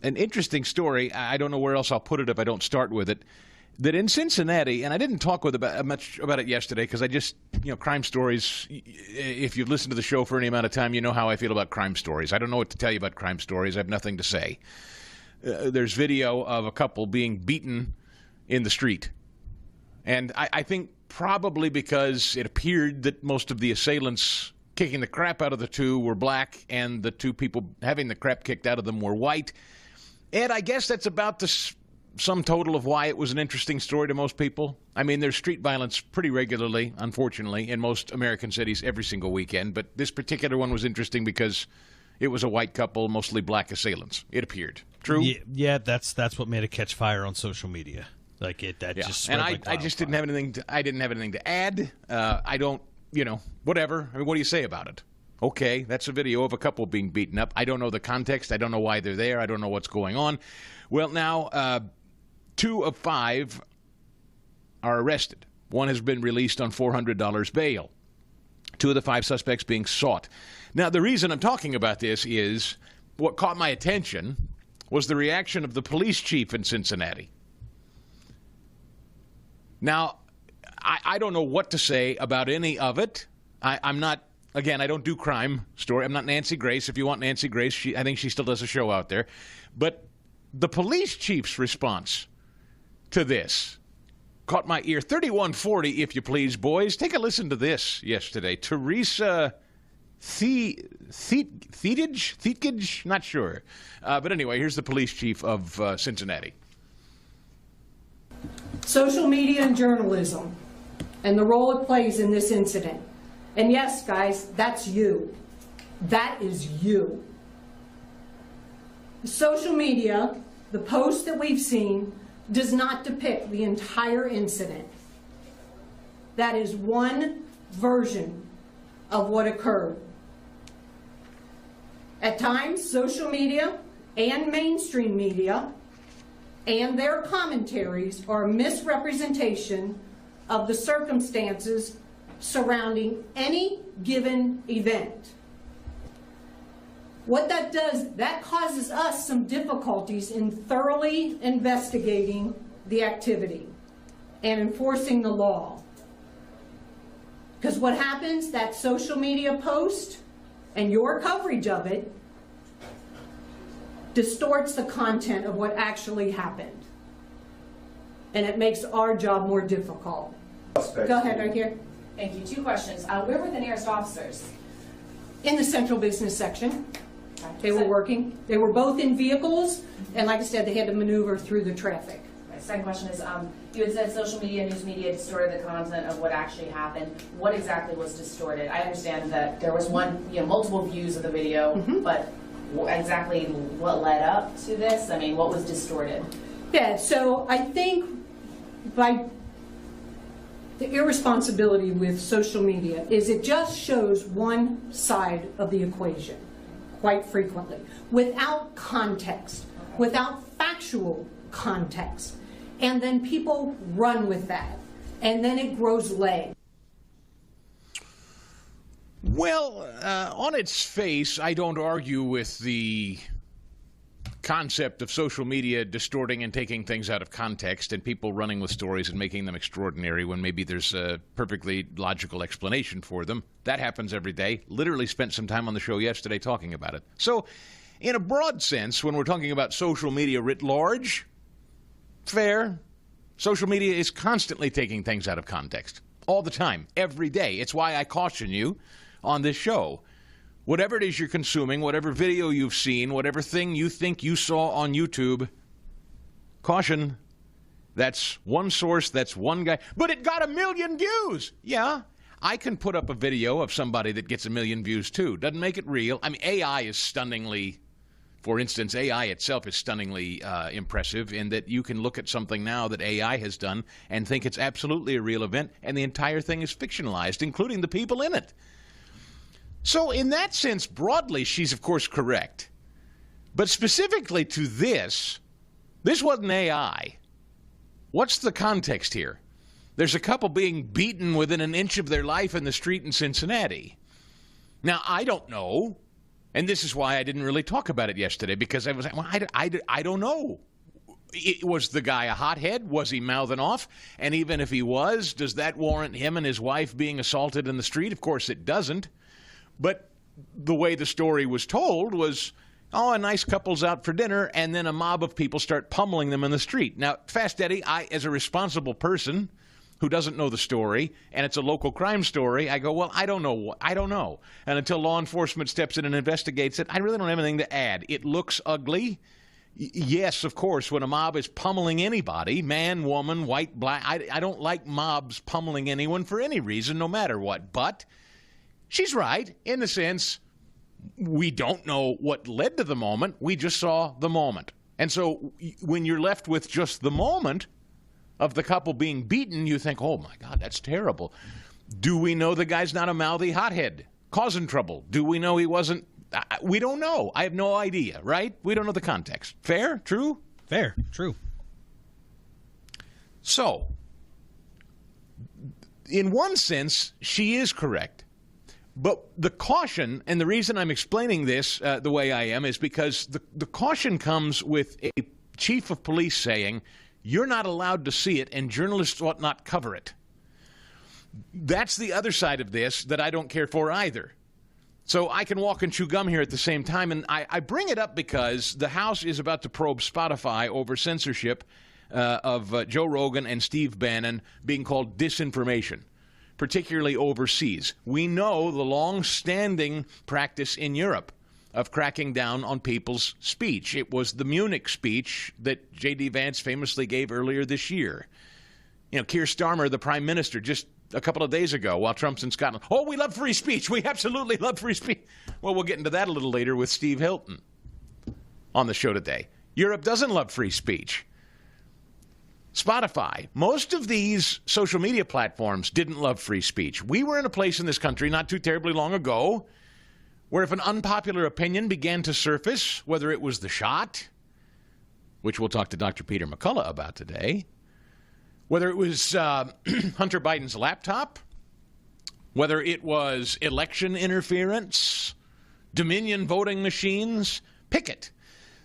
an interesting story. I don't know where else I'll put it if I don't start with it. That in Cincinnati, and I didn't talk much about it yesterday because I just, crime stories, if you've listened to the show for any amount of time, you know how I feel about crime stories. I don't know what to tell you about crime stories. I have nothing to say. There's video of a couple being beaten in the street. And I think probably because it appeared that most of the assailants kicking the crap out of the two were black and the two people having the crap kicked out of them were white. And I guess that's about the sum total of why it was an interesting story to most people. I mean, there's street violence pretty regularly, unfortunately, in most American cities every single weekend. But this particular one was interesting because it was a white couple, mostly black assailants, it appeared. True? Yeah, that's what made it catch fire on social media. Just spread like I just didn't have anything to add. I don't, whatever. I mean, what do you say about it? Okay, that's a video of a couple being beaten up. I don't know the context. I don't know why they're there. I don't know what's going on. Well, now, 2 of 5 are arrested. One has been released on $400 bail. 2 of the 5 suspects being sought. Now, the reason I'm talking about this is what caught my attention was the reaction of the police chief in Cincinnati. Now, I don't know what to say about any of it. I'm not, again, I don't do crime story. I'm not Nancy Grace. If you want Nancy Grace, I think she still does a show out there. But the police chief's response to this caught my ear. 3140, if you please, boys. Take a listen to this yesterday. Teresa Thietage? Not sure. But anyway, here's the police chief of Cincinnati. Social media and journalism and the role it plays in this incident. And yes, guys, that's you. That is you. Social media, the post that we've seen, does not depict the entire incident. That is one version of what occurred. At times, social media and mainstream media and their commentaries are a misrepresentation of the circumstances surrounding any given event. What that does, that causes us some difficulties in thoroughly investigating the activity and enforcing the law. Because what happens, that social media post and your coverage of it distorts the content of what actually happened. And it makes our job more difficult. Go ahead, right here. Thank you. 2 questions. Where were the nearest officers? In the central business section. They were working. They were both in vehicles, and like I said, they had to maneuver through the traffic. My second question is, you had said social media, news media distorted the content of what actually happened. What exactly was distorted? I understand that there was multiple views of the video, but exactly what led up to this? I mean, what was distorted? Yeah, so I think by the irresponsibility with social media is it just shows one side of the equation quite frequently, without context, without factual context. And then people run with that, and then it grows legs. Well, on its face, I don't argue with the concept of social media distorting and taking things out of context and people running with stories and making them extraordinary when maybe there's a perfectly logical explanation for them. That happens every day. Literally spent some time on the show yesterday talking about it. So, in a broad sense, when we're talking about social media writ large, fair. Social media is constantly taking things out of context. All the time. Every day. It's why I caution you on this show. Whatever it is you're consuming, whatever video you've seen, whatever thing you think you saw on YouTube, caution, that's one source, that's one guy. But it got 1 million views. Yeah, I can put up a video of somebody that gets 1 million views too. Doesn't make it real. I mean, AI is stunningly, for instance, AI itself is stunningly impressive in that you can look at something now that AI has done and think it's absolutely a real event, and the entire thing is fictionalized, including the people in it. So in that sense, broadly, she's of course correct. But specifically to this wasn't AI. What's the context here? There's a couple being beaten within an inch of their life in the street in Cincinnati. Now, I don't know And this is why I didn't really talk about it yesterday, because I was like, well, I don't know. Was the guy a hothead? Was he mouthing off? And even if he was, does that warrant him and his wife being assaulted in the street? Of course it doesn't. But the way the story was told was, oh, a nice couple's out for dinner, and then a mob of people start pummeling them in the street. Now, Fast Eddie, I, as a responsible person who doesn't know the story, and it's a local crime story, I go, well, I don't know. And until law enforcement steps in and investigates it, I really don't have anything to add. It looks ugly. Yes, of course, when a mob is pummeling anybody, man, woman, white, black, I don't like mobs pummeling anyone for any reason, no matter what. But she's right in the sense we don't know what led to the moment. We just saw the moment. And so when you're left with just the moment of the couple being beaten, you think, oh, my God, that's terrible. Do we know the guy's not a mouthy hothead causing trouble? Do we know he wasn't? We don't know. I have no idea, right? We don't know the context. Fair? True? Fair. True. So, in one sense, she is correct. But the caution, and the reason I'm explaining this the way I am, is because the caution comes with a chief of police saying, you're not allowed to see it, and journalists ought not cover it. That's the other side of this that I don't care for either. So I can walk and chew gum here at the same time, and I bring it up because the House is about to probe Spotify over censorship of Joe Rogan and Steve Bannon being called disinformation, particularly overseas. We know the long-standing practice in Europe of cracking down on people's speech. It was the Munich speech that J.D. Vance famously gave earlier this year. You know, Keir Starmer, the prime minister, just a couple of days ago while Trump's in Scotland. Oh, we love free speech. We absolutely love free speech. Well, we'll get into that a little later with Steve Hilton on the show today. Europe doesn't love free speech. Spotify, most of these social media platforms didn't love free speech. We were in a place in this country not too terribly long ago where if an unpopular opinion began to surface, whether it was the shot, which we'll talk to Dr. Peter McCullough about today, whether it was Hunter Biden's laptop, whether it was election interference, Dominion voting machines, pick it.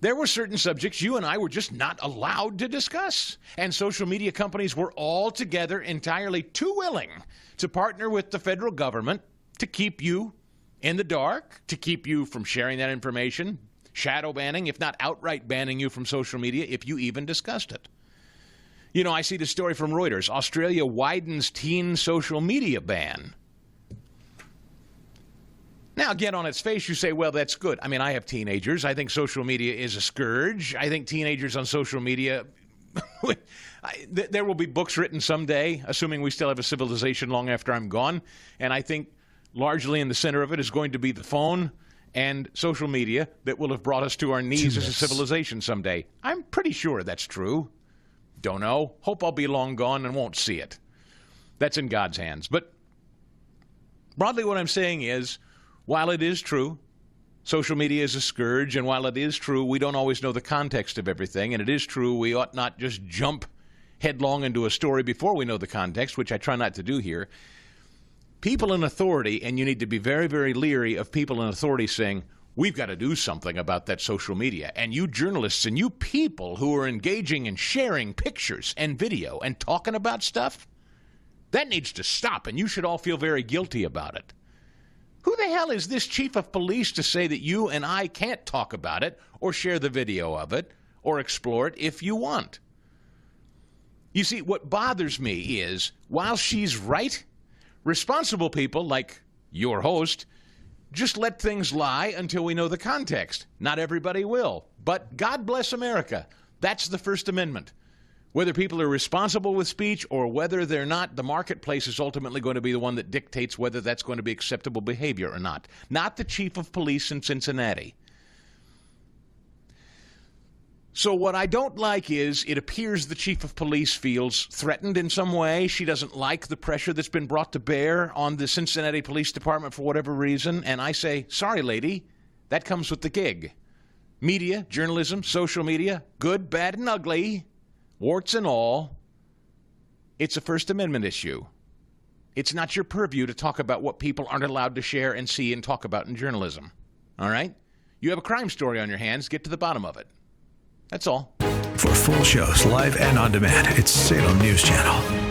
There were certain subjects you and I were just not allowed to discuss. And social media companies were altogether entirely too willing to partner with the federal government to keep you in the dark, to keep you from sharing that information, shadow banning, if not outright banning you from social media if you even discussed it. You know, I see the story from Reuters. Australia widens teen social media ban. Now, again, on its face, you say, well, that's good. I mean, I have teenagers. I think social media is a scourge. I think teenagers on social media, there will be books written someday, assuming we still have a civilization long after I'm gone. And I think largely in the center of it is going to be the phone and social media that will have brought us to our knees as a civilization someday. I'm pretty sure that's true. Don't know. Hope I'll be long gone and won't see it. That's in God's hands. But broadly what I'm saying is, while it is true, social media is a scourge, and while it is true, we don't always know the context of everything, and it is true we ought not just jump headlong into a story before we know the context, which I try not to do here. People in authority, and you need to be very, very leery of people in authority saying, we've got to do something about that social media. And you journalists and you people who are engaging in sharing pictures and video and talking about stuff, that needs to stop, and you should all feel very guilty about it. Who the hell is this chief of police to say that you and I can't talk about it or share the video of it or explore it if you want? You see, what bothers me is, while she's right, responsible people like your host just let things lie until we know the context. Not everybody will. But God bless America. That's the First Amendment. Whether people are responsible with speech or whether they're not, the marketplace is ultimately going to be the one that dictates whether that's going to be acceptable behavior or not. Not the chief of police in Cincinnati. So what I don't like is it appears the chief of police feels threatened in some way. She doesn't like the pressure that's been brought to bear on the Cincinnati Police Department for whatever reason. And I say, sorry, lady, that comes with the gig. Media, journalism, social media, good, bad, and ugly, warts and all. It's a First Amendment issue. It's not your purview to talk about what people aren't allowed to share and see and talk about in journalism. All right? You have a crime story on your hands. Get to the bottom of it. That's all. For full shows, live and on demand, it's Salem News Channel.